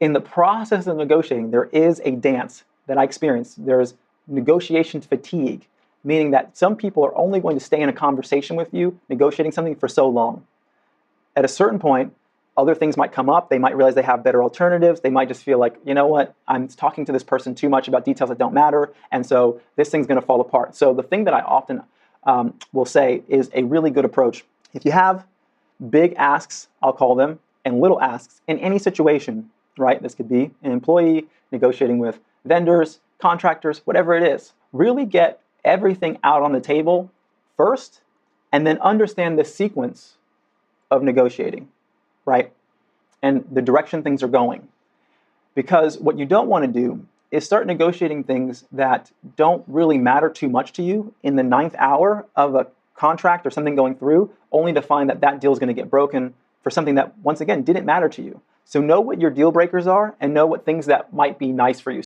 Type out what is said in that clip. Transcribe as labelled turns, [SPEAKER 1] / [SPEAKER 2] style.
[SPEAKER 1] In the process of negotiating, there is a dance that I experienced. There's negotiation fatigue, meaning that some people are only going to stay in a conversation with you, negotiating something for so long. At a certain point, other things might come up. They might realize they have better alternatives. They might just feel like, you know what, I'm talking to this person too much about details that don't matter, and so this thing's going to fall apart. So the thing that I often will say is a really good approach. If you have big asks, I'll call them, and little asks in any situation, right? This could be an employee negotiating with vendors, contractors, whatever it is. Really get everything out on the table first, and then understand the sequence of negotiating, right? And the direction things are going. Because what you don't want to do is start negotiating things that don't really matter too much to you in the 9th hour of a contract or something going through, only to find that that deal is going to get broken for something that, once again, didn't matter to you. So know what your deal breakers are and know what things that might be nice for you.